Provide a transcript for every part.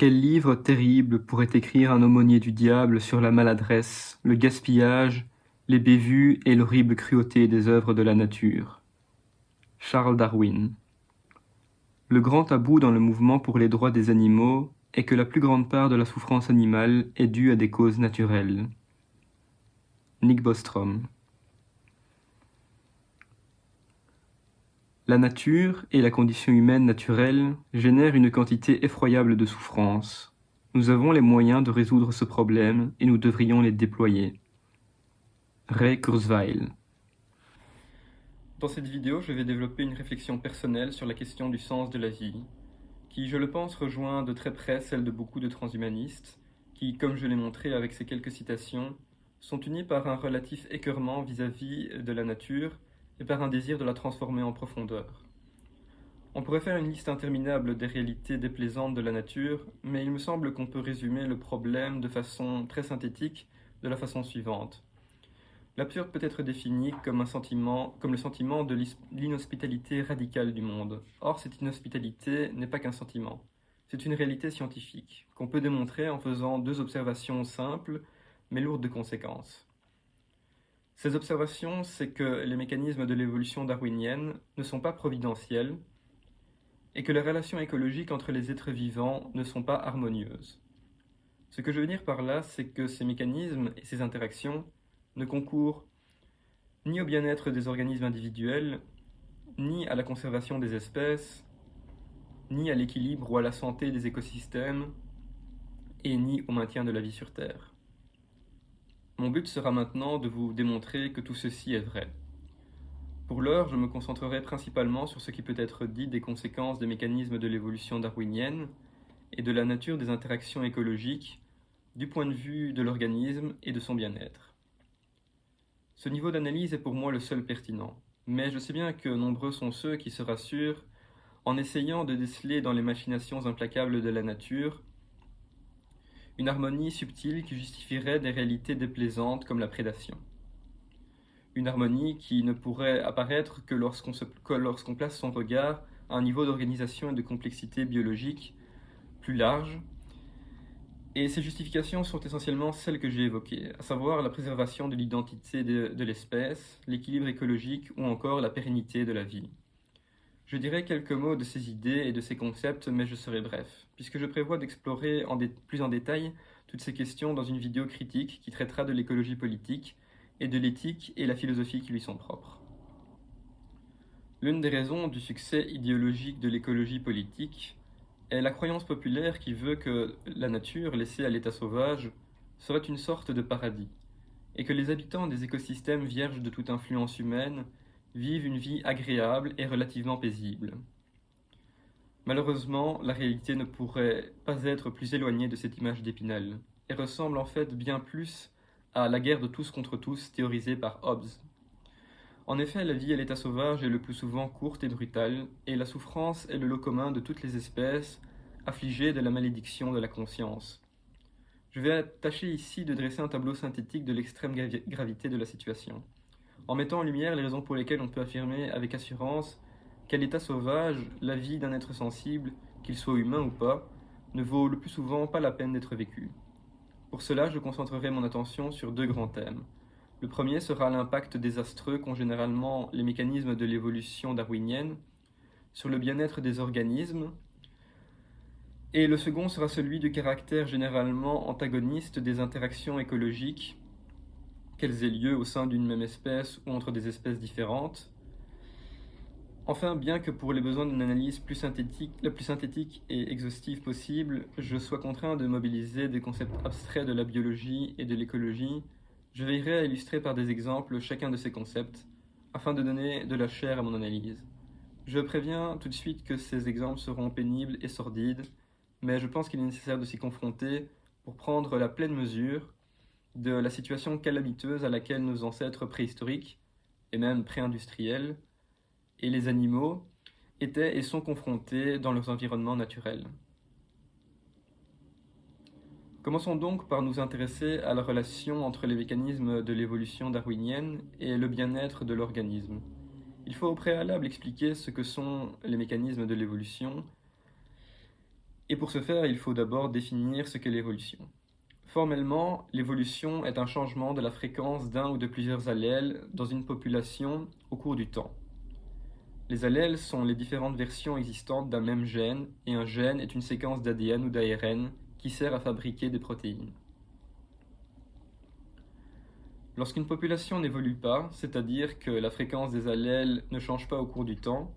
Quel livre terrible pourrait écrire un aumônier du diable sur la maladresse, le gaspillage, les bévues et l'horrible cruauté des œuvres de la nature. Charles Darwin. Le grand tabou dans le mouvement pour les droits des animaux est que la plus grande part de la souffrance animale est due à des causes naturelles. Nick Bostrom. La nature et la condition humaine naturelle génèrent une quantité effroyable de souffrances. Nous avons les moyens de résoudre ce problème et nous devrions les déployer. Ray Kurzweil. Dans cette vidéo, je vais développer une réflexion personnelle sur la question du sens de la vie, qui, je le pense, rejoint de très près celle de beaucoup de transhumanistes, qui, comme je l'ai montré avec ces quelques citations, sont unis par un relatif écœurement vis-à-vis de la nature et par un désir de la transformer en profondeur. On pourrait faire une liste interminable des réalités déplaisantes de la nature, mais il me semble qu'on peut résumer le problème de façon très synthétique de la façon suivante. L'absurde peut être défini comme le sentiment de l'inhospitalité radicale du monde. Or, cette inhospitalité n'est pas qu'un sentiment. C'est une réalité scientifique, qu'on peut démontrer en faisant deux observations simples, mais lourdes de conséquences. Ces observations, c'est que les mécanismes de l'évolution darwinienne ne sont pas providentiels et que les relations écologiques entre les êtres vivants ne sont pas harmonieuses. Ce que je veux dire par là, c'est que ces mécanismes et ces interactions ne concourent ni au bien-être des organismes individuels, ni à la conservation des espèces, ni à l'équilibre ou à la santé des écosystèmes, et ni au maintien de la vie sur Terre. Mon but sera maintenant de vous démontrer que tout ceci est vrai. Pour l'heure, je me concentrerai principalement sur ce qui peut être dit des conséquences des mécanismes de l'évolution darwinienne et de la nature des interactions écologiques du point de vue de l'organisme et de son bien-être. Ce niveau d'analyse est pour moi le seul pertinent, mais je sais bien que nombreux sont ceux qui se rassurent en essayant de déceler dans les machinations implacables de la nature une harmonie subtile qui justifierait des réalités déplaisantes comme la prédation. Une harmonie qui ne pourrait apparaître que lorsqu'on place son regard à un niveau d'organisation et de complexité biologique plus large. Et ces justifications sont essentiellement celles que j'ai évoquées, à savoir la préservation de l'identité de l'espèce, l'équilibre écologique ou encore la pérennité de la vie. Je dirai quelques mots de ces idées et de ces concepts, mais je serai bref, puisque je prévois d'explorer plus en détail toutes ces questions dans une vidéo critique qui traitera de l'écologie politique et de l'éthique et la philosophie qui lui sont propres. L'une des raisons du succès idéologique de l'écologie politique est la croyance populaire qui veut que la nature, laissée à l'état sauvage, serait une sorte de paradis, et que les habitants des écosystèmes vierges de toute influence humaine vivent une vie agréable et relativement paisible. Malheureusement, la réalité ne pourrait pas être plus éloignée de cette image d'Épinal, et ressemble en fait bien plus à la guerre de tous contre tous théorisée par Hobbes. En effet, la vie à l'état sauvage est le plus souvent courte et brutale, et la souffrance est le lot commun de toutes les espèces affligées de la malédiction de la conscience. Je vais tâcher ici de dresser un tableau synthétique de l'extrême gravité de la situation, en mettant en lumière les raisons pour lesquelles on peut affirmer avec assurance qu'à l'état sauvage, la vie d'un être sensible, qu'il soit humain ou pas, ne vaut le plus souvent pas la peine d'être vécue. Pour cela, je concentrerai mon attention sur deux grands thèmes. Le premier sera l'impact désastreux qu'ont généralement les mécanismes de l'évolution darwinienne sur le bien-être des organismes, et le second sera celui du caractère généralement antagoniste des interactions écologiques, qu'elles aient lieu au sein d'une même espèce ou entre des espèces différentes. Enfin, bien que pour les besoins d'une analyse la plus synthétique et exhaustive possible, je sois contraint de mobiliser des concepts abstraits de la biologie et de l'écologie, je veillerai à illustrer par des exemples chacun de ces concepts, afin de donner de la chair à mon analyse. Je préviens tout de suite que ces exemples seront pénibles et sordides, mais je pense qu'il est nécessaire de s'y confronter pour prendre la pleine mesure de la situation calamiteuse à laquelle nos ancêtres préhistoriques, et même pré-industriels, et les animaux étaient et sont confrontés dans leurs environnements naturels. Commençons donc par nous intéresser à la relation entre les mécanismes de l'évolution darwinienne et le bien-être de l'organisme. Il faut au préalable expliquer ce que sont les mécanismes de l'évolution Et pour ce faire, il faut d'abord définir ce qu'est l'évolution. Formellement, l'évolution est un changement de la fréquence d'un ou de plusieurs allèles dans une population au cours du temps. Les allèles sont les différentes versions existantes d'un même gène, et un gène est une séquence d'ADN ou d'ARN qui sert à fabriquer des protéines. Lorsqu'une population n'évolue pas, c'est-à-dire que la fréquence des allèles ne change pas au cours du temps,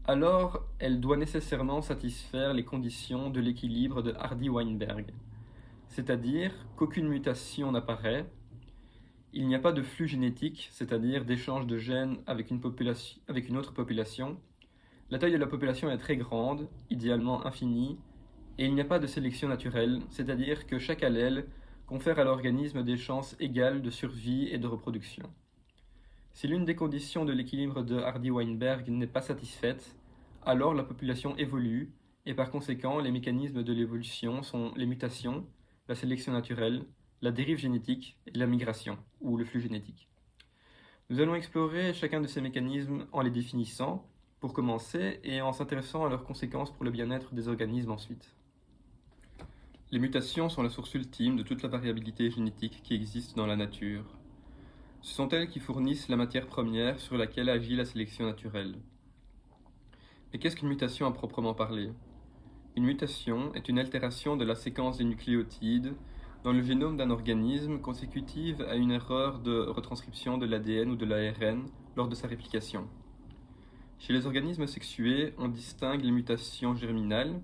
alors elle doit nécessairement satisfaire les conditions de l'équilibre de Hardy-Weinberg, c'est-à-dire qu'aucune mutation n'apparaît, il n'y a pas de flux génétique, c'est-à-dire d'échange de gènes avec une autre population, la taille de la population est très grande, idéalement infinie, et il n'y a pas de sélection naturelle, c'est-à-dire que chaque allèle confère à l'organisme des chances égales de survie et de reproduction. Si l'une des conditions de l'équilibre de Hardy-Weinberg n'est pas satisfaite, alors la population évolue, et par conséquent les mécanismes de l'évolution sont les mutations, la sélection naturelle, la dérive génétique et la migration, ou le flux génétique. Nous allons explorer chacun de ces mécanismes en les définissant, pour commencer, et en s'intéressant à leurs conséquences pour le bien-être des organismes ensuite. Les mutations sont la source ultime de toute la variabilité génétique qui existe dans la nature. Ce sont elles qui fournissent la matière première sur laquelle agit la sélection naturelle. Mais qu'est-ce qu'une mutation à proprement parler? Une mutation est une altération de la séquence des nucléotides dans le génome d'un organisme consécutive à une erreur de retranscription de l'ADN ou de l'ARN lors de sa réplication. Chez les organismes sexués, on distingue les mutations germinales,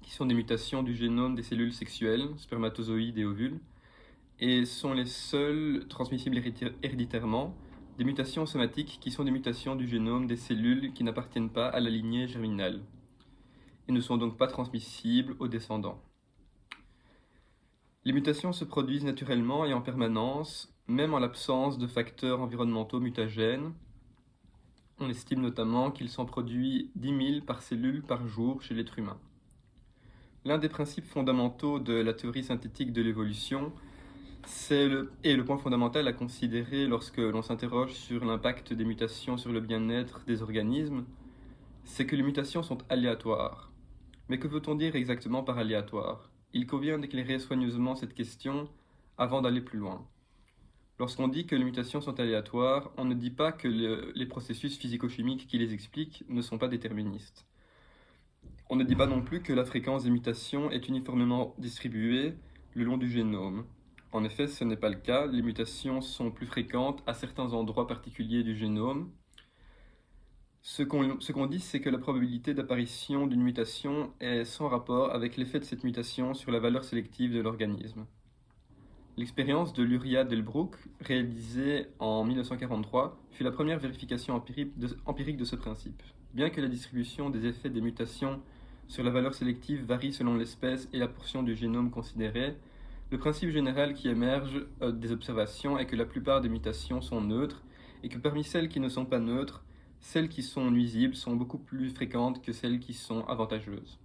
qui sont des mutations du génome des cellules sexuelles, spermatozoïdes et ovules, et sont les seules transmissibles héréditairement, des mutations somatiques qui sont des mutations du génome des cellules qui n'appartiennent pas à la lignée germinale, et ne sont donc pas transmissibles aux descendants. Les mutations se produisent naturellement et en permanence, même en l'absence de facteurs environnementaux mutagènes. On estime notamment qu'il s'en produit 10 000 par cellule par jour chez l'être humain. L'un des principes fondamentaux de la théorie synthétique de l'évolution, et le point fondamental à considérer lorsque l'on s'interroge sur l'impact des mutations sur le bien-être des organismes, c'est que les mutations sont aléatoires. Mais que veut-on dire exactement par aléatoire? Il convient d'éclairer soigneusement cette question avant d'aller plus loin. Lorsqu'on dit que les mutations sont aléatoires, on ne dit pas que les processus physico-chimiques qui les expliquent ne sont pas déterministes. On ne dit pas non plus que la fréquence des mutations est uniformément distribuée le long du génome. En effet, ce n'est pas le cas, les mutations sont plus fréquentes à certains endroits particuliers du génome. Ce qu'on dit, c'est que la probabilité d'apparition d'une mutation est sans rapport avec l'effet de cette mutation sur la valeur sélective de l'organisme. L'expérience de Luria Delbruck, réalisée en 1943, fut la première vérification empirique de ce principe. Bien que la distribution des effets des mutations sur la valeur sélective varie selon l'espèce et la portion du génome considérée, le principe général qui émerge des observations est que la plupart des mutations sont neutres et que parmi celles qui ne sont pas neutres, celles qui sont nuisibles sont beaucoup plus fréquentes que celles qui sont avantageuses.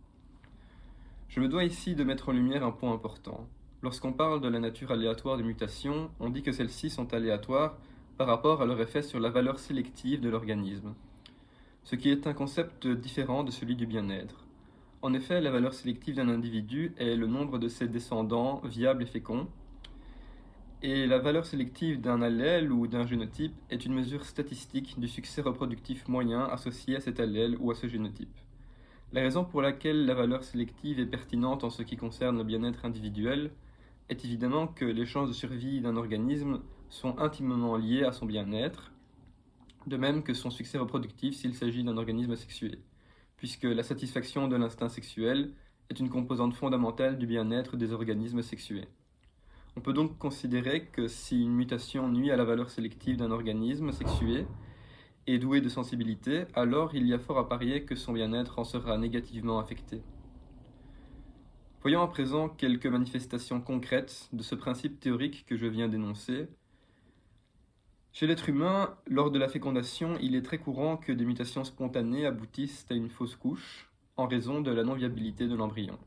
Je me dois ici de mettre en lumière un point important. Lorsqu'on parle de la nature aléatoire des mutations, on dit que celles-ci sont aléatoires par rapport à leur effet sur la valeur sélective de l'organisme, ce qui est un concept différent de celui du bien-être. En effet, la valeur sélective d'un individu est le nombre de ses descendants viables et féconds, et la valeur sélective d'un allèle ou d'un génotype est une mesure statistique du succès reproductif moyen associé à cet allèle ou à ce génotype. La raison pour laquelle la valeur sélective est pertinente en ce qui concerne le bien-être individuel est évidemment que les chances de survie d'un organisme sont intimement liées à son bien-être, de même que son succès reproductif s'il s'agit d'un organisme sexué, puisque la satisfaction de l'instinct sexuel est une composante fondamentale du bien-être des organismes sexués. On peut donc considérer que si une mutation nuit à la valeur sélective d'un organisme sexué et doué de sensibilité, alors il y a fort à parier que son bien-être en sera négativement affecté. Voyons à présent quelques manifestations concrètes de ce principe théorique que je viens d'énoncer. Chez l'être humain, lors de la fécondation, il est très courant que des mutations spontanées aboutissent à une fausse couche en raison de la non-viabilité de l'embryon.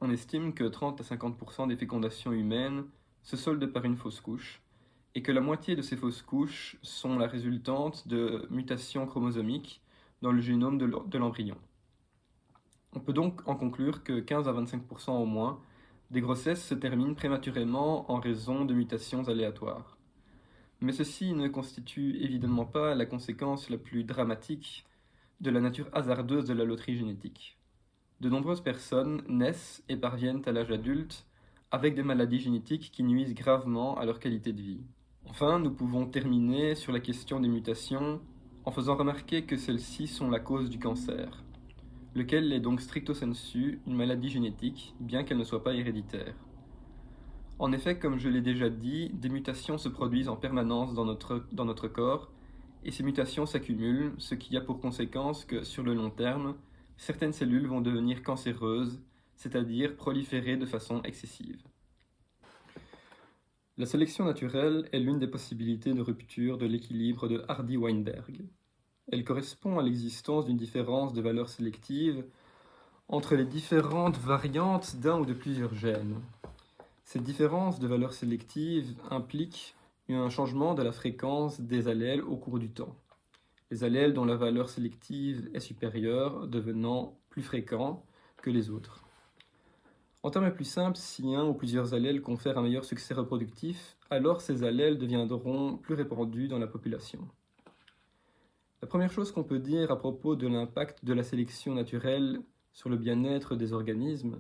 On estime que 30 à 50% des fécondations humaines se soldent par une fausse couche, et que la moitié de ces fausses couches sont la résultante de mutations chromosomiques dans le génome de l'embryon. On peut donc en conclure que 15 à 25% au moins des grossesses se terminent prématurément en raison de mutations aléatoires. Mais ceci ne constitue évidemment pas la conséquence la plus dramatique de la nature hasardeuse de la loterie génétique. De nombreuses personnes naissent et parviennent à l'âge adulte avec des maladies génétiques qui nuisent gravement à leur qualité de vie. Enfin, nous pouvons terminer sur la question des mutations en faisant remarquer que celles-ci sont la cause du cancer, lequel est donc stricto sensu une maladie génétique, bien qu'elle ne soit pas héréditaire. En effet, comme je l'ai déjà dit, des mutations se produisent en permanence dans notre corps, et ces mutations s'accumulent, ce qui a pour conséquence que, sur le long terme, certaines cellules vont devenir cancéreuses, c'est-à-dire proliférer de façon excessive. La sélection naturelle est l'une des possibilités de rupture de l'équilibre de Hardy-Weinberg. Elle correspond à l'existence d'une différence de valeur sélective entre les différentes variantes d'un ou de plusieurs gènes. Cette différence de valeur sélective implique un changement de la fréquence des allèles au cours du temps. Les allèles dont la valeur sélective est supérieure devenant plus fréquents que les autres. En termes plus simples, si un ou plusieurs allèles confèrent un meilleur succès reproductif, alors ces allèles deviendront plus répandus dans la population. La première chose qu'on peut dire à propos de l'impact de la sélection naturelle sur le bien-être des organismes,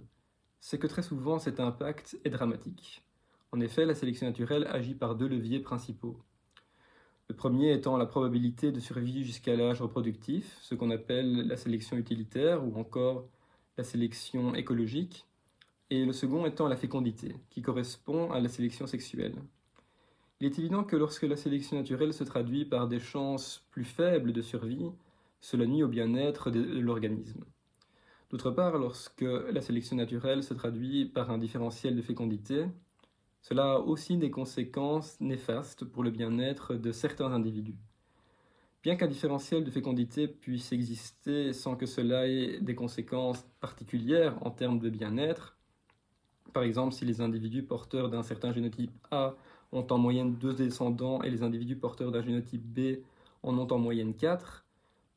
c'est que très souvent cet impact est dramatique. En effet, la sélection naturelle agit par deux leviers principaux. Le premier étant la probabilité de survie jusqu'à l'âge reproductif, ce qu'on appelle la sélection utilitaire ou encore la sélection écologique, et le second étant la fécondité, qui correspond à la sélection sexuelle. Il est évident que lorsque la sélection naturelle se traduit par des chances plus faibles de survie, cela nuit au bien-être de l'organisme. D'autre part, lorsque la sélection naturelle se traduit par un différentiel de fécondité, cela a aussi des conséquences néfastes pour le bien-être de certains individus. Bien qu'un différentiel de fécondité puisse exister sans que cela ait des conséquences particulières en termes de bien-être, par exemple si les individus porteurs d'un certain génotype A ont en moyenne 2 descendants et les individus porteurs d'un génotype B en ont en moyenne 4,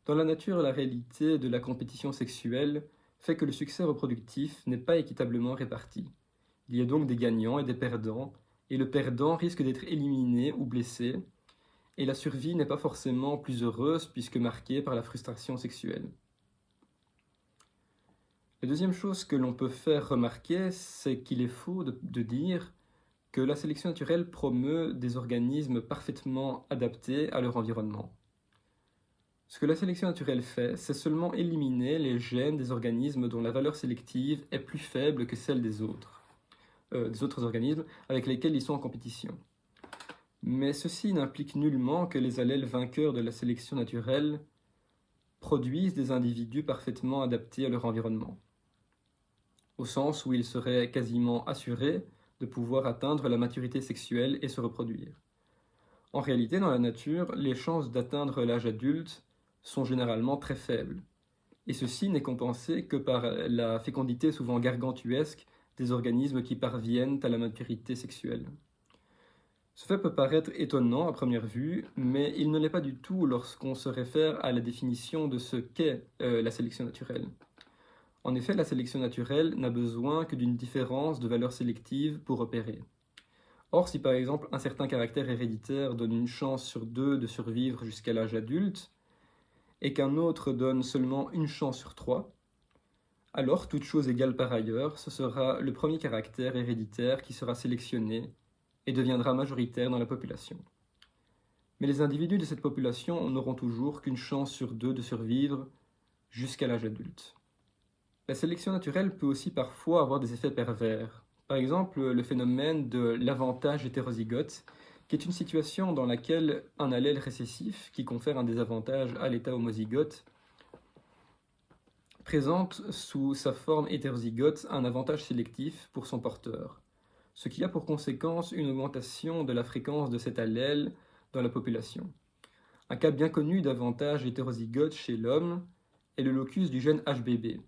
dans la nature, la réalité de la compétition sexuelle fait que le succès reproductif n'est pas équitablement réparti. Il y a donc des gagnants et des perdants, et le perdant risque d'être éliminé ou blessé, et la survie n'est pas forcément plus heureuse puisque marquée par la frustration sexuelle. La deuxième chose que l'on peut faire remarquer, c'est qu'il est faux de dire que la sélection naturelle promeut des organismes parfaitement adaptés à leur environnement. Ce que la sélection naturelle fait, c'est seulement éliminer les gènes des organismes dont la valeur sélective est plus faible que celle des autres organismes avec lesquels ils sont en compétition. Mais ceci n'implique nullement que les allèles vainqueurs de la sélection naturelle produisent des individus parfaitement adaptés à leur environnement, au sens où ils seraient quasiment assurés de pouvoir atteindre la maturité sexuelle et se reproduire. En réalité, dans la nature, les chances d'atteindre l'âge adulte sont généralement très faibles, et ceci n'est compensé que par la fécondité souvent gargantuesque des organismes qui parviennent à la maturité sexuelle. Ce fait peut paraître étonnant à première vue, mais il ne l'est pas du tout lorsqu'on se réfère à la définition de ce qu'est la sélection naturelle. En effet, la sélection naturelle n'a besoin que d'une différence de valeur sélective pour opérer. Or, si par exemple un certain caractère héréditaire donne une chance sur 2 de survivre jusqu'à l'âge adulte, et qu'un autre donne seulement une chance sur 3, alors, toute chose égale par ailleurs, ce sera le premier caractère héréditaire qui sera sélectionné et deviendra majoritaire dans la population. Mais les individus de cette population n'auront toujours qu'une chance sur 2 de survivre jusqu'à l'âge adulte. La sélection naturelle peut aussi parfois avoir des effets pervers. Par exemple, le phénomène de l'avantage hétérozygote, qui est une situation dans laquelle un allèle récessif, qui confère un désavantage à l'état homozygote, présente sous sa forme hétérozygote un avantage sélectif pour son porteur, ce qui a pour conséquence une augmentation de la fréquence de cet allèle dans la population. Un cas bien connu d'avantage hétérozygote chez l'homme est le locus du gène HBB.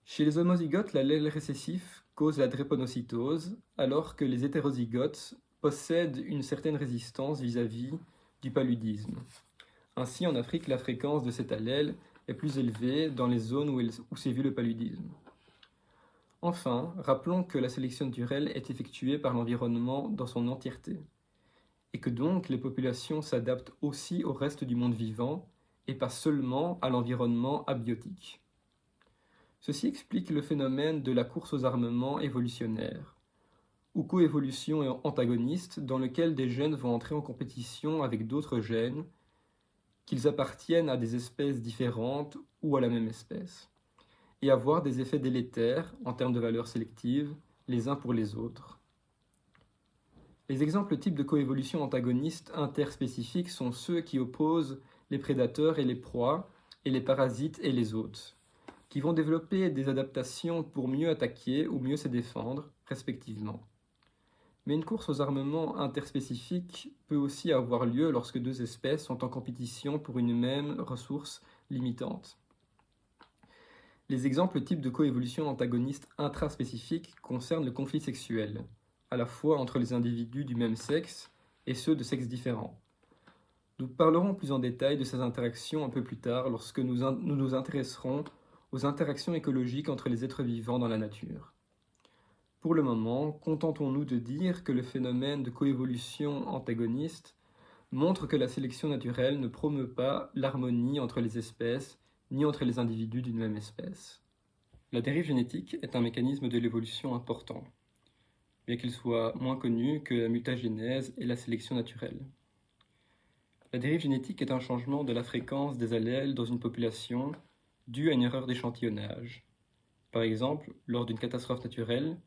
Chez les homozygotes, l'allèle récessif cause la drépanocytose, alors que les hétérozygotes possèdent une certaine résistance vis-à-vis du paludisme. Ainsi, en Afrique, la fréquence de cet allèle est plus élevé dans les zones où s'est vu le paludisme. Enfin, rappelons que la sélection naturelle est effectuée par l'environnement dans son entièreté, et que donc les populations s'adaptent aussi au reste du monde vivant, et pas seulement à l'environnement abiotique. Ceci explique le phénomène de la course aux armements évolutionnaires, ou coévolution antagoniste, dans lequel des gènes vont entrer en compétition avec d'autres gènes, qu'ils appartiennent à des espèces différentes ou à la même espèce, et avoir des effets délétères, en termes de valeurs sélectives, les uns pour les autres. Les exemples types de coévolution antagoniste interspécifique sont ceux qui opposent les prédateurs et les proies, et les parasites et les hôtes, qui vont développer des adaptations pour mieux attaquer ou mieux se défendre, respectivement. Mais une course aux armements interspécifiques peut aussi avoir lieu lorsque deux espèces sont en compétition pour une même ressource limitante. Les exemples types de coévolution antagoniste intraspécifique concernent le conflit sexuel, à la fois entre les individus du même sexe et ceux de sexes différents. Nous parlerons plus en détail de ces interactions un peu plus tard lorsque nous nous intéresserons aux interactions écologiques entre les êtres vivants dans la nature. Pour le moment, contentons-nous de dire que le phénomène de coévolution antagoniste montre que la sélection naturelle ne promeut pas l'harmonie entre les espèces, ni entre les individus d'une même espèce. La dérive génétique est un mécanisme de l'évolution important, bien qu'il soit moins connu que la mutagénèse et la sélection naturelle. La dérive génétique est un changement de la fréquence des allèles dans une population dû à une erreur d'échantillonnage. Par exemple, lors d'une catastrophe naturelle,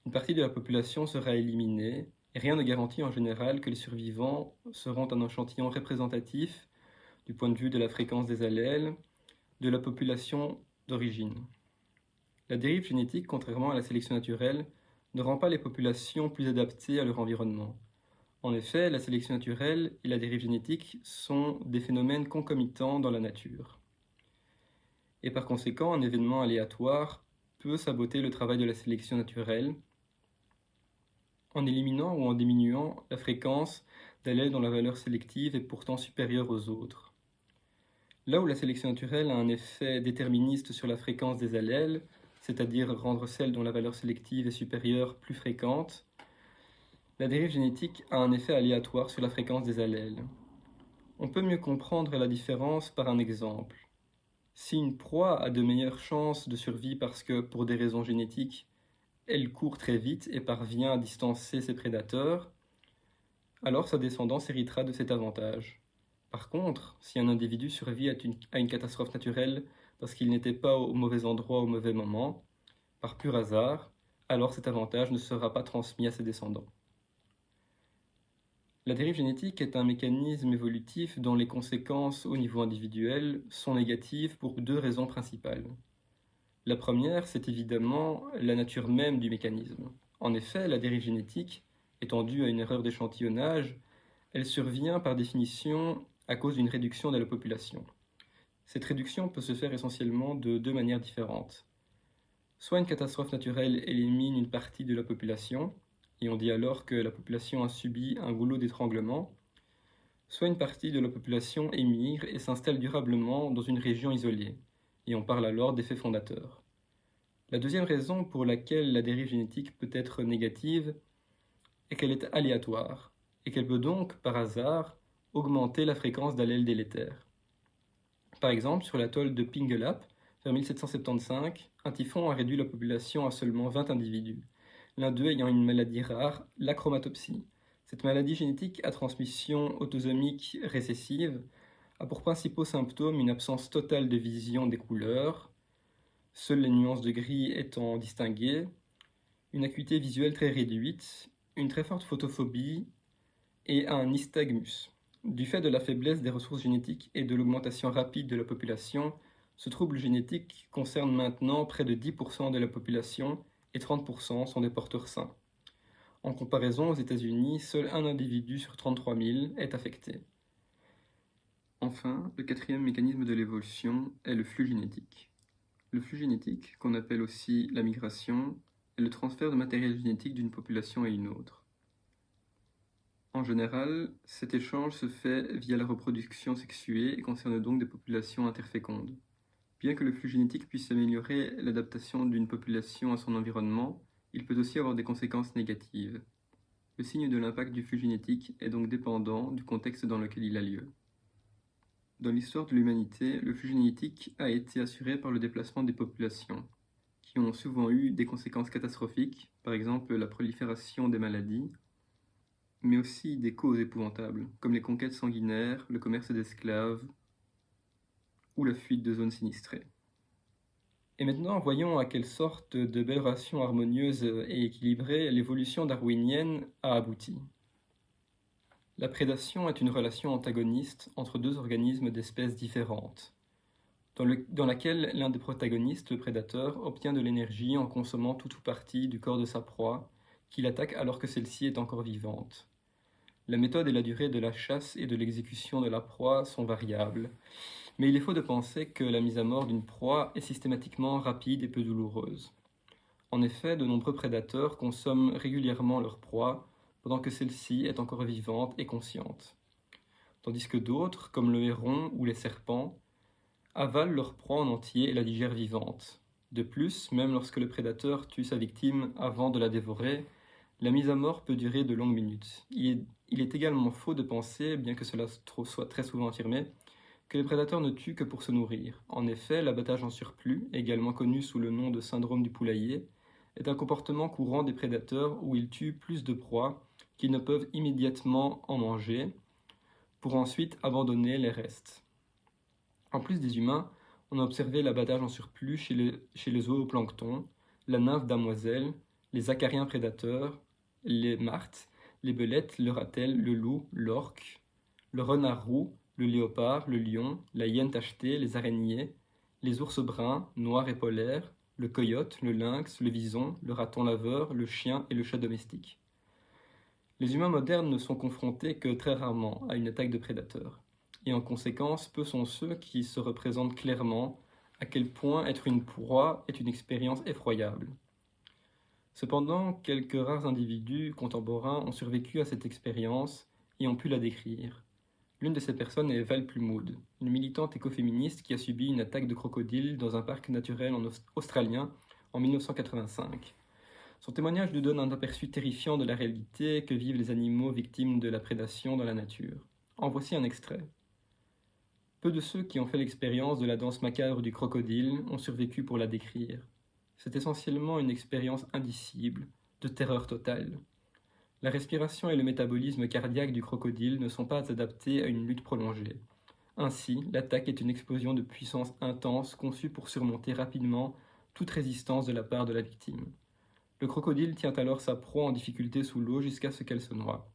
une partie de la population sera éliminée et rien ne garantit en général que les survivants seront un échantillon représentatif du point de vue de la fréquence des allèles de la population d'origine. La dérive génétique, contrairement à la sélection naturelle, ne rend pas les populations plus adaptées à leur environnement. En effet, la sélection naturelle et la dérive génétique sont des phénomènes concomitants dans la nature. Et par conséquent, un événement aléatoire peut saboter le travail de la sélection naturelle en éliminant ou en diminuant la fréquence d'allèles dont la valeur sélective est pourtant supérieure aux autres. Là où la sélection naturelle a un effet déterministe sur la fréquence des allèles, c'est-à-dire rendre celles dont la valeur sélective est supérieure plus fréquentes, la dérive génétique a un effet aléatoire sur la fréquence des allèles. On peut mieux comprendre la différence par un exemple. Si une proie a de meilleures chances de survie parce que, pour des raisons génétiques, elle court très vite et parvient à distancer ses prédateurs, alors sa descendance héritera de cet avantage. Par contre, si un individu survit à une catastrophe naturelle parce qu'il n'était pas au mauvais endroit au mauvais moment, par pur hasard, alors cet avantage ne sera pas transmis à ses descendants. La dérive génétique est un mécanisme évolutif dont les conséquences au niveau individuel sont négatives pour deux raisons principales. La première, c'est évidemment la nature même du mécanisme. En effet, la dérive génétique, étant due à une erreur d'échantillonnage, elle survient par définition à cause d'une réduction de la population. Cette réduction peut se faire essentiellement de deux manières différentes. Soit une catastrophe naturelle élimine une partie de la population, et on dit alors que la population a subi un goulot d'étranglement, soit une partie de la population émigre et s'installe durablement dans une région isolée, et on parle alors d'effet fondateur. La deuxième raison pour laquelle la dérive génétique peut être négative est qu'elle est aléatoire, et qu'elle peut donc, par hasard, augmenter la fréquence d'allèles délétères. Par exemple, sur l'atoll de Pingelap, vers 1775, un typhon a réduit la population à seulement 20 individus, l'un d'eux ayant une maladie rare, l'achromatopsie. Cette maladie génétique à transmission autosomique récessive a pour principaux symptômes une absence totale de vision des couleurs, seules les nuances de gris étant distinguées, une acuité visuelle très réduite, une très forte photophobie et un nystagmus. Du fait de la faiblesse des ressources génétiques et de l'augmentation rapide de la population, ce trouble génétique concerne maintenant près de 10% de la population et 30% sont des porteurs sains. En comparaison, aux États-Unis, seul un individu sur 33 000 est affecté. Enfin, le quatrième mécanisme de l'évolution est le flux génétique. Le flux génétique, qu'on appelle aussi la migration, est le transfert de matériel génétique d'une population à une autre. En général, cet échange se fait via la reproduction sexuée et concerne donc des populations interfécondes. Bien que le flux génétique puisse améliorer l'adaptation d'une population à son environnement, il peut aussi avoir des conséquences négatives. Le signe de l'impact du flux génétique est donc dépendant du contexte dans lequel il a lieu. Dans l'histoire de l'humanité, le flux génétique a été assuré par le déplacement des populations, qui ont souvent eu des conséquences catastrophiques, par exemple la prolifération des maladies, mais aussi des causes épouvantables, comme les conquêtes sanguinaires, le commerce d'esclaves ou la fuite de zones sinistrées. Et maintenant, voyons à quelle sorte de belles relations harmonieuses et équilibrées l'évolution darwinienne a abouti. La prédation est une relation antagoniste entre deux organismes d'espèces différentes, dans laquelle l'un des protagonistes, le prédateur, obtient de l'énergie en consommant tout ou partie du corps de sa proie, qu'il attaque alors que celle-ci est encore vivante. La méthode et la durée de la chasse et de l'exécution de la proie sont variables, mais il est faux de penser que la mise à mort d'une proie est systématiquement rapide et peu douloureuse. En effet, de nombreux prédateurs consomment régulièrement leur proie pendant que celle-ci est encore vivante et consciente, tandis que d'autres, comme le héron ou les serpents, avalent leur proie en entier et la digèrent vivante. De plus, même lorsque le prédateur tue sa victime avant de la dévorer, la mise à mort peut durer de longues minutes. Il est également faux de penser, bien que cela soit très souvent affirmé, que les prédateurs ne tuent que pour se nourrir. En effet, l'abattage en surplus, également connu sous le nom de syndrome du poulailler, est un comportement courant des prédateurs où ils tuent plus de proies qu'ils ne peuvent immédiatement en manger, pour ensuite abandonner les restes. En plus des humains, on a observé l'abattage en surplus chez les zooplanctons, la nymphe damoiselle, les acariens prédateurs, les martres, les belettes, le ratel, le loup, l'orque, le renard roux, le léopard, le lion, la hyène tachetée, les araignées, les ours bruns, noirs et polaires, le coyote, le lynx, le vison, le raton laveur, le chien et le chat domestique. Les humains modernes ne sont confrontés que très rarement à une attaque de prédateurs, et en conséquence, peu sont ceux qui se représentent clairement à quel point être une proie est une expérience effroyable. Cependant, quelques rares individus contemporains ont survécu à cette expérience et ont pu la décrire. L'une de ces personnes est Val Plumwood, une militante écoféministe qui a subi une attaque de crocodile dans un parc naturel australien en 1985. Son témoignage nous donne un aperçu terrifiant de la réalité que vivent les animaux victimes de la prédation dans la nature. En voici un extrait. Peu de ceux qui ont fait l'expérience de la danse macabre du crocodile ont survécu pour la décrire. C'est essentiellement une expérience indicible, de terreur totale. La respiration et le métabolisme cardiaque du crocodile ne sont pas adaptés à une lutte prolongée. Ainsi, l'attaque est une explosion de puissance intense conçue pour surmonter rapidement toute résistance de la part de la victime. Le crocodile tient alors sa proie en difficulté sous l'eau jusqu'à ce qu'elle se noie.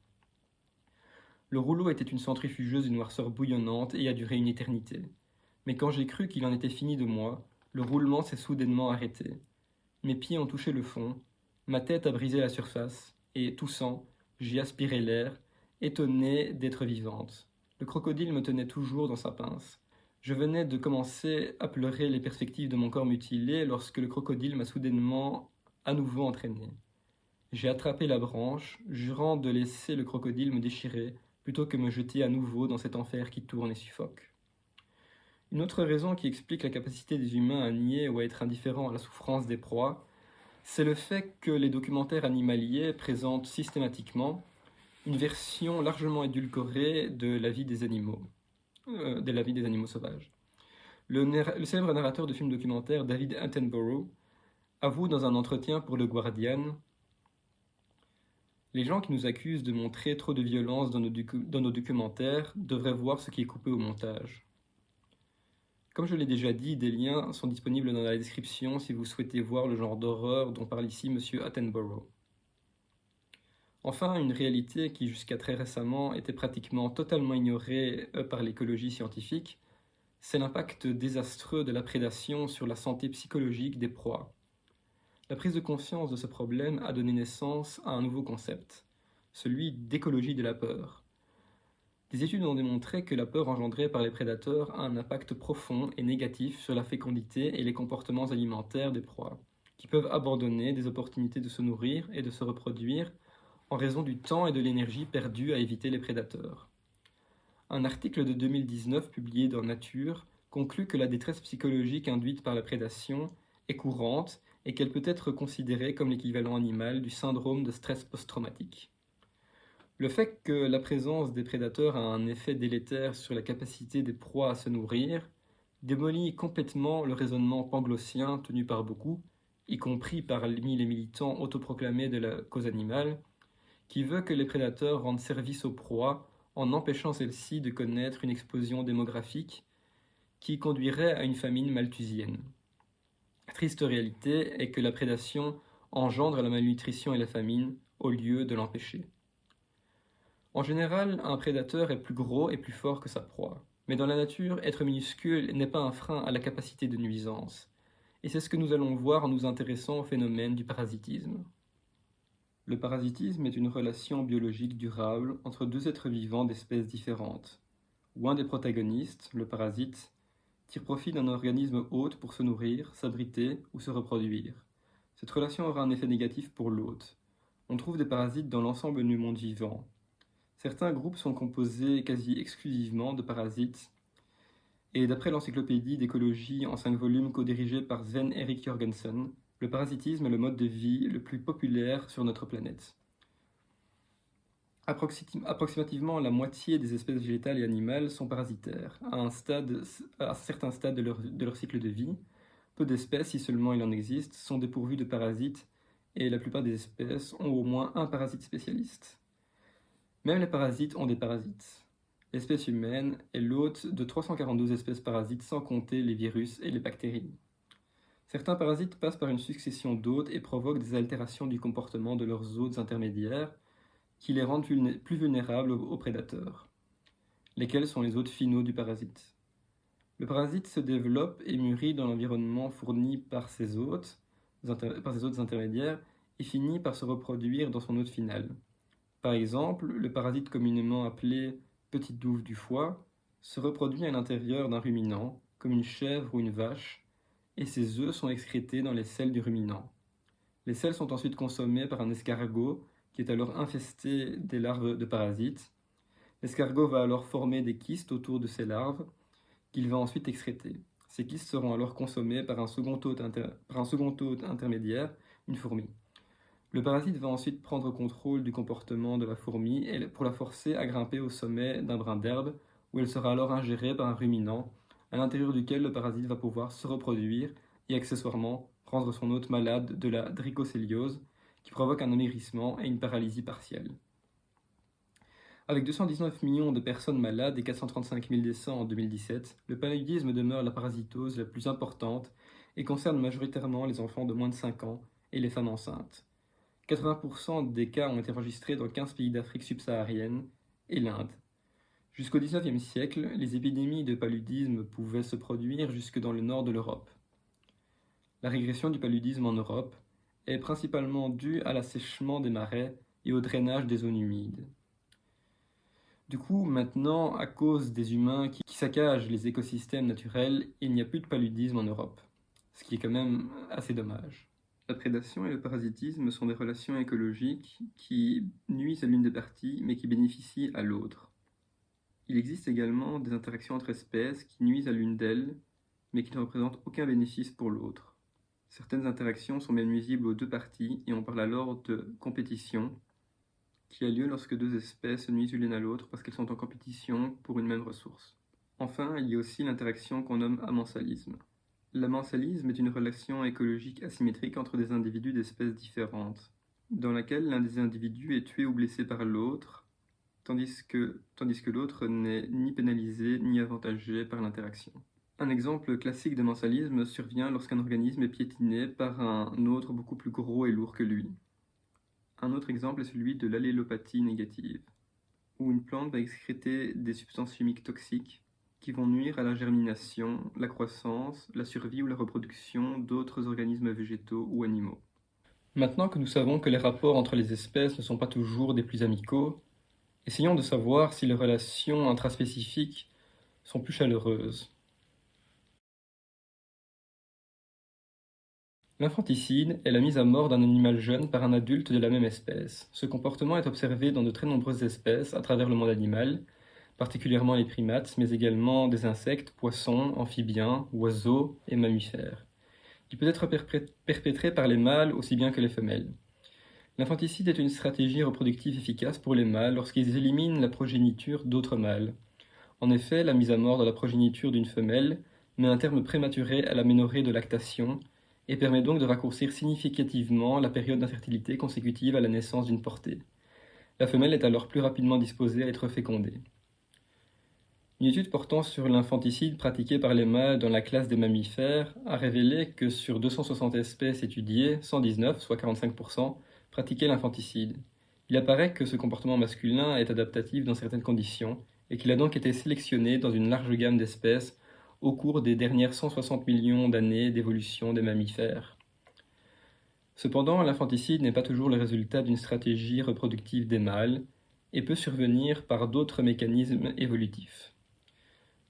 Le rouleau était une centrifugeuse d'une noirceur bouillonnante et a duré une éternité. Mais quand j'ai cru qu'il en était fini de moi, le roulement s'est soudainement arrêté. Mes pieds ont touché le fond, ma tête a brisé la surface, et, toussant, j'ai aspiré l'air, étonné d'être vivante. Le crocodile me tenait toujours dans sa pince. Je venais de commencer à pleurer les perspectives de mon corps mutilé lorsque le crocodile m'a soudainement à nouveau entraîné. J'ai attrapé la branche, jurant de laisser le crocodile me déchirer, plutôt que me jeter à nouveau dans cet enfer qui tourne et suffoque. Une autre raison qui explique la capacité des humains à nier ou à être indifférents à la souffrance des proies, c'est le fait que les documentaires animaliers présentent systématiquement une version largement édulcorée de la vie des animaux, sauvages. Le célèbre narrateur de films documentaires David Attenborough avoue dans un entretien pour le Guardian: les gens qui nous accusent de montrer trop de violence dans nos documentaires devraient voir ce qui est coupé au montage. Comme je l'ai déjà dit, des liens sont disponibles dans la description si vous souhaitez voir le genre d'horreur dont parle ici M. Attenborough. Enfin, une réalité qui jusqu'à très récemment était pratiquement totalement ignorée par l'écologie scientifique, c'est l'impact désastreux de la prédation sur la santé psychologique des proies. La prise de conscience de ce problème a donné naissance à un nouveau concept, celui d'écologie de la peur. Des études ont démontré que la peur engendrée par les prédateurs a un impact profond et négatif sur la fécondité et les comportements alimentaires des proies, qui peuvent abandonner des opportunités de se nourrir et de se reproduire en raison du temps et de l'énergie perdus à éviter les prédateurs. Un article de 2019 publié dans Nature conclut que la détresse psychologique induite par la prédation est courante et qu'elle peut être considérée comme l'équivalent animal du syndrome de stress post-traumatique. Le fait que la présence des prédateurs a un effet délétère sur la capacité des proies à se nourrir démolit complètement le raisonnement panglossien tenu par beaucoup, y compris parmi les militants autoproclamés de la cause animale, qui veut que les prédateurs rendent service aux proies en empêchant celles-ci de connaître une explosion démographique qui conduirait à une famine malthusienne. La triste réalité est que la prédation engendre la malnutrition et la famine au lieu de l'empêcher. En général, un prédateur est plus gros et plus fort que sa proie. Mais dans la nature, être minuscule n'est pas un frein à la capacité de nuisance. Et c'est ce que nous allons voir en nous intéressant au phénomène du parasitisme. Le parasitisme est une relation biologique durable entre deux êtres vivants d'espèces différentes, où un des protagonistes, le parasite, tire profit d'un organisme hôte pour se nourrir, s'abriter ou se reproduire. Cette relation aura un effet négatif pour l'hôte. On trouve des parasites dans l'ensemble du monde vivant. Certains groupes sont composés quasi exclusivement de parasites, et d'après l'encyclopédie d'écologie en 5 volumes co-dirigée par Sven Erik Jorgensen, le parasitisme est le mode de vie le plus populaire sur notre planète. Approximativement la moitié des espèces végétales et animales sont parasitaires, à un certain stade de leur cycle de vie. Peu d'espèces, si seulement il en existe, sont dépourvues de parasites, et la plupart des espèces ont au moins un parasite spécialiste. Même les parasites ont des parasites. L'espèce humaine est l'hôte de 342 espèces parasites sans compter les virus et les bactéries. Certains parasites passent par une succession d'hôtes et provoquent des altérations du comportement de leurs hôtes intermédiaires qui les rendent plus vulnérables aux prédateurs, lesquels sont les hôtes finaux du parasite. Le parasite se développe et mûrit dans l'environnement fourni par ses hôtes intermédiaires et finit par se reproduire dans son hôte final. Par exemple, le parasite communément appelé petite douve du foie se reproduit à l'intérieur d'un ruminant, comme une chèvre ou une vache, et ses œufs sont excrétés dans les selles du ruminant. Les selles sont ensuite consommées par un escargot qui est alors infesté des larves de parasites. L'escargot va alors former des kystes autour de ces larves qu'il va ensuite excréter. Ces kystes seront alors consommés par un second hôte intermédiaire, une fourmi. Le parasite va ensuite prendre contrôle du comportement de la fourmi pour la forcer à grimper au sommet d'un brin d'herbe, où elle sera alors ingérée par un ruminant, à l'intérieur duquel le parasite va pouvoir se reproduire et accessoirement rendre son hôte malade de la dricocéliose, qui provoque un amaigrissement et une paralysie partielle. Avec 219 millions de personnes malades et 435 000 décès en 2017, le paludisme demeure la parasitose la plus importante et concerne majoritairement les enfants de moins de 5 ans et les femmes enceintes. 80% des cas ont été enregistrés dans 15 pays d'Afrique subsaharienne et l'Inde. Jusqu'au XIXe siècle, les épidémies de paludisme pouvaient se produire jusque dans le nord de l'Europe. La régression du paludisme en Europe est principalement due à l'assèchement des marais et au drainage des zones humides. Du coup, maintenant, à cause des humains qui saccagent les écosystèmes naturels, il n'y a plus de paludisme en Europe, ce qui est quand même assez dommage. La prédation et le parasitisme sont des relations écologiques qui nuisent à l'une des parties, mais qui bénéficient à l'autre. Il existe également des interactions entre espèces qui nuisent à l'une d'elles, mais qui ne représentent aucun bénéfice pour l'autre. Certaines interactions sont même nuisibles aux deux parties, et on parle alors de compétition, qui a lieu lorsque deux espèces se nuisent l'une à l'autre parce qu'elles sont en compétition pour une même ressource. Enfin, il y a aussi l'interaction qu'on nomme amensalisme. L'amensalisme est une relation écologique asymétrique entre des individus d'espèces différentes, dans laquelle l'un des individus est tué ou blessé par l'autre, tandis que l'autre n'est ni pénalisé ni avantagé par l'interaction. Un exemple classique d'amensalisme survient lorsqu'un organisme est piétiné par un autre beaucoup plus gros et lourd que lui. Un autre exemple est celui de l'allélopathie négative, où une plante va excréter des substances chimiques toxiques qui vont nuire à la germination, la croissance, la survie ou la reproduction d'autres organismes végétaux ou animaux. Maintenant que nous savons que les rapports entre les espèces ne sont pas toujours des plus amicaux, essayons de savoir si les relations intraspécifiques sont plus chaleureuses. L'infanticide est la mise à mort d'un animal jeune par un adulte de la même espèce. Ce comportement est observé dans de très nombreuses espèces à travers le monde animal, particulièrement les primates, mais également des insectes, poissons, amphibiens, oiseaux et mammifères. Il peut être perpétré par les mâles aussi bien que les femelles. L'infanticide est une stratégie reproductive efficace pour les mâles lorsqu'ils éliminent la progéniture d'autres mâles. En effet, la mise à mort de la progéniture d'une femelle met un terme prématuré à l'aménorrhée de lactation et permet donc de raccourcir significativement la période d'infertilité consécutive à la naissance d'une portée. La femelle est alors plus rapidement disposée à être fécondée. Une étude portant sur l'infanticide pratiqué par les mâles dans la classe des mammifères a révélé que sur 260 espèces étudiées, 119, soit 45%, pratiquaient l'infanticide. Il apparaît que ce comportement masculin est adaptatif dans certaines conditions et qu'il a donc été sélectionné dans une large gamme d'espèces au cours des dernières 160 millions d'années d'évolution des mammifères. Cependant, l'infanticide n'est pas toujours le résultat d'une stratégie reproductive des mâles et peut survenir par d'autres mécanismes évolutifs.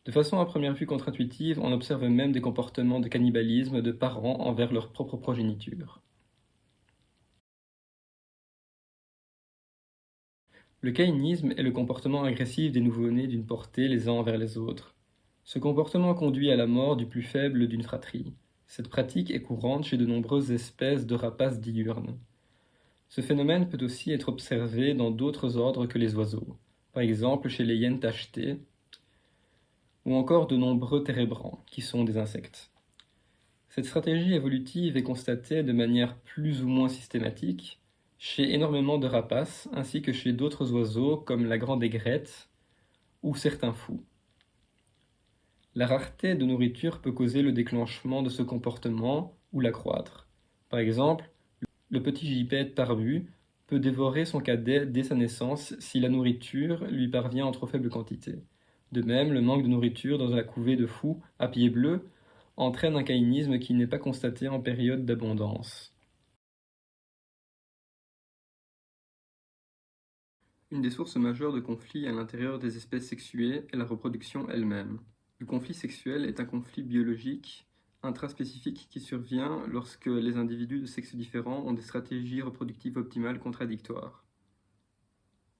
De façon à première vue contre-intuitive, on observe même des comportements de cannibalisme de parents envers leur propre progéniture. Le caïnisme est le comportement agressif des nouveau-nés d'une portée les uns envers les autres. Ce comportement conduit à la mort du plus faible d'une fratrie. Cette pratique est courante chez de nombreuses espèces de rapaces diurnes. Ce phénomène peut aussi être observé dans d'autres ordres que les oiseaux, par exemple chez les hyènes tachetées, ou encore de nombreux térébrants, qui sont des insectes. Cette stratégie évolutive est constatée de manière plus ou moins systématique chez énormément de rapaces, ainsi que chez d'autres oiseaux comme la grande aigrette ou certains fous. La rareté de nourriture peut causer le déclenchement de ce comportement ou l'accroître. Par exemple, le petit gypaète barbu peut dévorer son cadet dès sa naissance si la nourriture lui parvient en trop faible quantité. De même, le manque de nourriture dans la couvée de fous à pieds bleus entraîne un caïnisme qui n'est pas constaté en période d'abondance. Une des sources majeures de conflits à l'intérieur des espèces sexuées est la reproduction elle-même. Le conflit sexuel est un conflit biologique intraspécifique qui survient lorsque les individus de sexes différents ont des stratégies reproductives optimales contradictoires.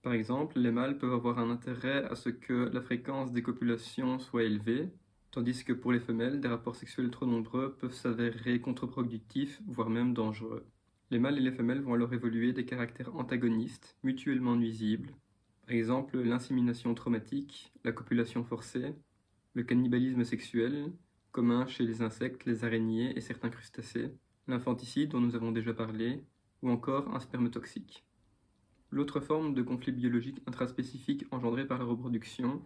Par exemple, les mâles peuvent avoir un intérêt à ce que la fréquence des copulations soit élevée, tandis que pour les femelles, des rapports sexuels trop nombreux peuvent s'avérer contre-productifs, voire même dangereux. Les mâles et les femelles vont alors évoluer des caractères antagonistes, mutuellement nuisibles, par exemple l'insémination traumatique, la copulation forcée, le cannibalisme sexuel, commun chez les insectes, les araignées et certains crustacés, l'infanticide dont nous avons déjà parlé, ou encore un sperme toxique. L'autre forme de conflit biologique intraspécifique engendré par la reproduction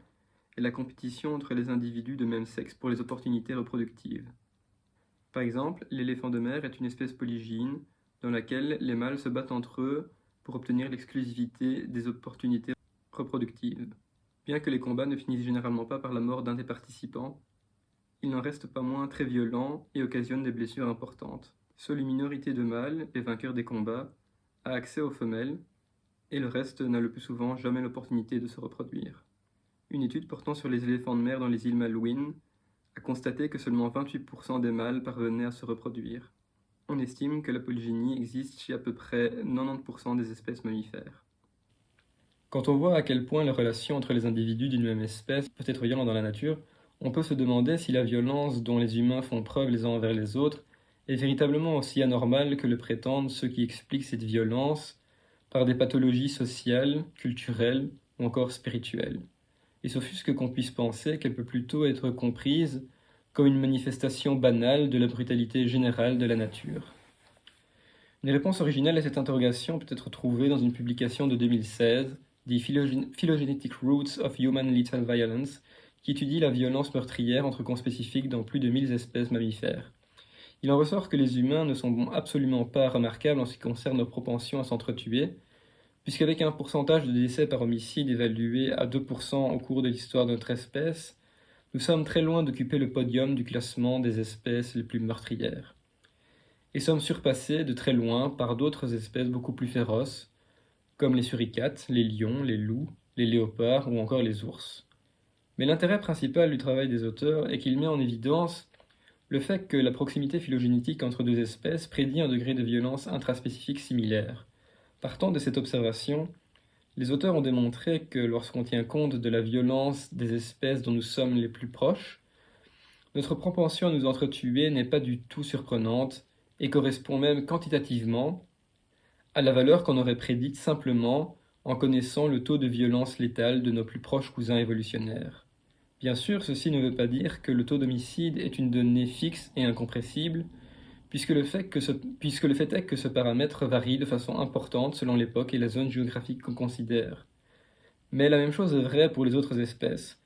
est la compétition entre les individus de même sexe pour les opportunités reproductives. Par exemple, l'éléphant de mer est une espèce polygyne dans laquelle les mâles se battent entre eux pour obtenir l'exclusivité des opportunités reproductives. Bien que les combats ne finissent généralement pas par la mort d'un des participants, ils n'en restent pas moins très violents et occasionnent des blessures importantes. Seule une minorité de mâles, les vainqueurs des combats, a accès aux femelles, et le reste n'a le plus souvent jamais l'opportunité de se reproduire. Une étude portant sur les éléphants de mer dans les îles Malouines a constaté que seulement 28% des mâles parvenaient à se reproduire. On estime que la polygynie existe chez à peu près 90% des espèces mammifères. Quand on voit à quel point les relations entre les individus d'une même espèce peuvent être violentes dans la nature, on peut se demander si la violence dont les humains font preuve les uns envers les autres est véritablement aussi anormale que le prétendent ceux qui expliquent cette violence par des pathologies sociales, culturelles ou encore spirituelles. Il s'offusque qu'on puisse penser qu'elle peut plutôt être comprise comme une manifestation banale de la brutalité générale de la nature. Une réponse originale à cette interrogation peut être trouvée dans une publication de 2016, The Phylogenetic Roots of Human Lethal Violence, qui étudie la violence meurtrière entre conspécifiques dans plus de 1000 espèces mammifères. Il en ressort que les humains ne sont absolument pas remarquables en ce qui concerne nos propensions à s'entretuer, puisqu'avec un pourcentage de décès par homicide évalué à 2% au cours de l'histoire de notre espèce, nous sommes très loin d'occuper le podium du classement des espèces les plus meurtrières. Et sommes surpassés de très loin par d'autres espèces beaucoup plus féroces, comme les suricates, les lions, les loups, les léopards ou encore les ours. Mais l'intérêt principal du travail des auteurs est qu'il met en évidence le fait que la proximité phylogénétique entre deux espèces prédit un degré de violence intraspécifique similaire. Partant de cette observation, les auteurs ont démontré que lorsqu'on tient compte de la violence des espèces dont nous sommes les plus proches, notre propension à nous entretuer n'est pas du tout surprenante et correspond même quantitativement à la valeur qu'on aurait prédite simplement en connaissant le taux de violence létale de nos plus proches cousins évolutionnaires. Bien sûr, ceci ne veut pas dire que le taux d'homicide est une donnée fixe et incompressible, puisque le fait est que ce paramètre varie de façon importante selon l'époque et la zone géographique qu'on considère. Mais la même chose est vraie pour les autres espèces,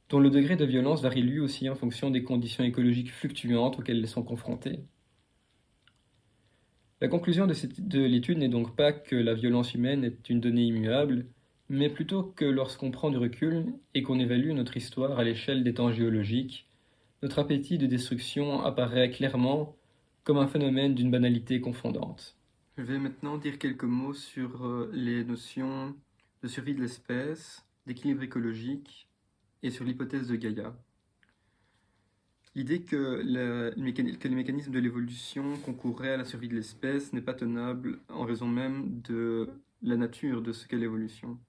dont le degré de violence varie lui aussi en fonction des conditions écologiques fluctuantes auxquelles elles sont confrontées. La conclusion de l'étude n'est donc pas que la violence humaine est une donnée immuable, mais plutôt que lorsqu'on prend du recul et qu'on évalue notre histoire à l'échelle des temps géologiques, notre appétit de destruction apparaît clairement comme un phénomène d'une banalité confondante. Je vais maintenant dire quelques mots sur les notions de survie de l'espèce, d'équilibre écologique et sur l'hypothèse de Gaïa. L'idée que les mécanismes de l'évolution concourraient à la survie de l'espèce n'est pas tenable en raison même de la nature de ce qu'est l'évolution.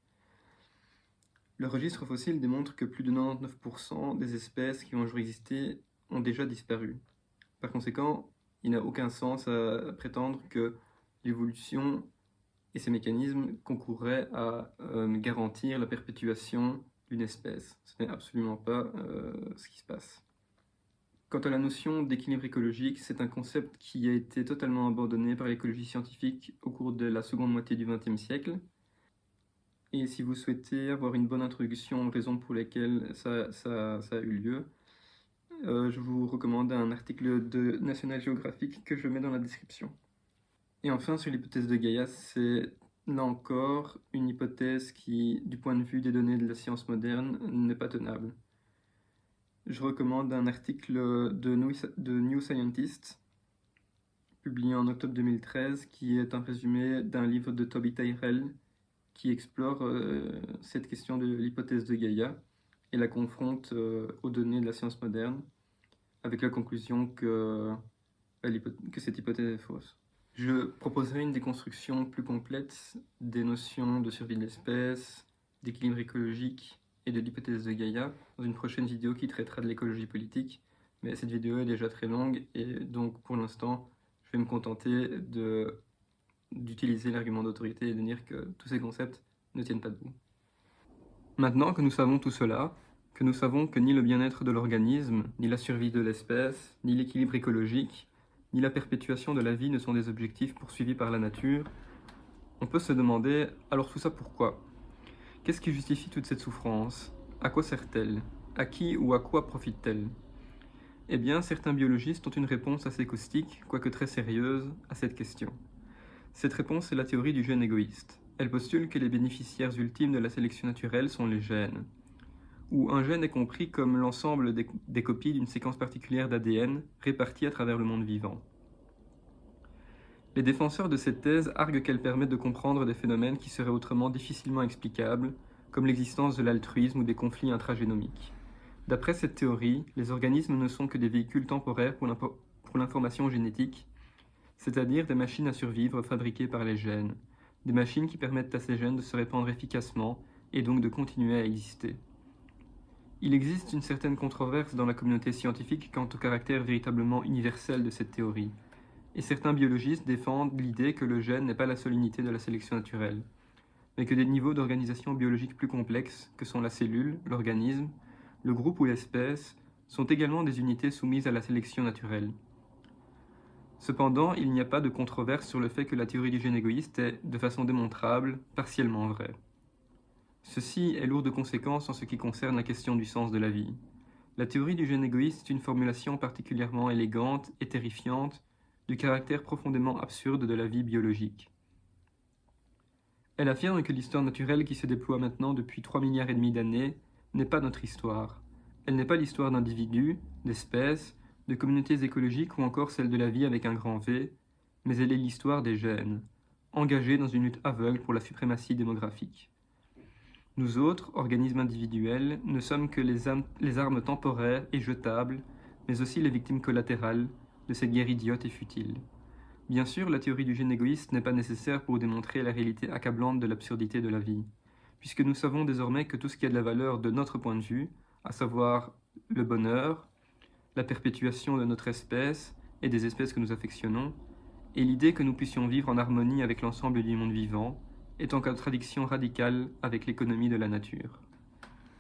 Le registre fossile démontre que plus de 99% des espèces qui ont un jour existé ont déjà disparu. Par conséquent, il n'a aucun sens à prétendre que l'évolution et ses mécanismes concourraient à garantir la perpétuation d'une espèce. Ce n'est absolument pas ce qui se passe. Quant à la notion d'équilibre écologique, c'est un concept qui a été totalement abandonné par l'écologie scientifique au cours de la seconde moitié du XXe siècle. Et si vous souhaitez avoir une bonne introduction aux raisons pour lesquelles ça a eu lieu, je vous recommande un article de National Geographic que je mets dans la description. Et enfin, sur l'hypothèse de Gaïa, c'est là encore une hypothèse qui, du point de vue des données de la science moderne, n'est pas tenable. Je recommande un article de New Scientist, publié en octobre 2013, qui est un résumé d'un livre de Toby Tyrrell, qui explore cette question de l'hypothèse de Gaïa et la confronte aux données de la science moderne, avec la conclusion que cette hypothèse est fausse. Je proposerai une déconstruction plus complète des notions de survie de l'espèce, d'équilibre écologique et de l'hypothèse de Gaïa dans une prochaine vidéo qui traitera de l'écologie politique, mais cette vidéo est déjà très longue et donc pour l'instant je vais me contenter d'utiliser l'argument d'autorité et de dire que tous ces concepts ne tiennent pas debout. Maintenant que nous savons tout cela, que nous savons que ni le bien-être de l'organisme, ni la survie de l'espèce, ni l'équilibre écologique, ni la perpétuation de la vie ne sont des objectifs poursuivis par la nature, on peut se demander, alors tout ça pourquoi ? Qu'est-ce qui justifie toute cette souffrance ? À quoi sert-elle ? À qui ou à quoi profite-t-elle ? Eh bien, certains biologistes ont une réponse assez caustique, quoique très sérieuse, à cette question. Cette réponse est la théorie du gène égoïste. Elle postule que les bénéficiaires ultimes de la sélection naturelle sont les gènes, où un gène est compris comme l'ensemble des copies d'une séquence particulière d'ADN répartie à travers le monde vivant. Les défenseurs de cette thèse arguent qu'elle permet de comprendre des phénomènes qui seraient autrement difficilement explicables, comme l'existence de l'altruisme ou des conflits intragénomiques. D'après cette théorie, les organismes ne sont que des véhicules temporaires pour l'information génétique, c'est-à-dire des machines à survivre fabriquées par les gènes, des machines qui permettent à ces gènes de se répandre efficacement et donc de continuer à exister. Il existe une certaine controverse dans la communauté scientifique quant au caractère véritablement universel de cette théorie, et certains biologistes défendent l'idée que le gène n'est pas la seule unité de la sélection naturelle, mais que des niveaux d'organisation biologique plus complexes, que sont la cellule, l'organisme, le groupe ou l'espèce, sont également des unités soumises à la sélection naturelle. Cependant, il n'y a pas de controverse sur le fait que la théorie du gène égoïste est, de façon démontrable, partiellement vraie. Ceci est lourd de conséquences en ce qui concerne la question du sens de la vie. La théorie du gène égoïste est une formulation particulièrement élégante et terrifiante du caractère profondément absurde de la vie biologique. Elle affirme que l'histoire naturelle qui se déploie maintenant depuis 3,5 milliards d'années n'est pas notre histoire. Elle n'est pas l'histoire d'individus, d'espèces, de communautés écologiques ou encore celle de la vie avec un grand V, mais elle est l'histoire des gènes, engagés dans une lutte aveugle pour la suprématie démographique. Nous autres, organismes individuels, ne sommes que les armes temporaires et jetables mais aussi les victimes collatérales de cette guerre idiote et futile. Bien sûr, la théorie du gène égoïste n'est pas nécessaire pour démontrer la réalité accablante de l'absurdité de la vie, puisque nous savons désormais que tout ce qui a de la valeur de notre point de vue, à savoir le bonheur, la perpétuation de notre espèce et des espèces que nous affectionnons, et l'idée que nous puissions vivre en harmonie avec l'ensemble du monde vivant, est en contradiction radicale avec l'économie de la nature.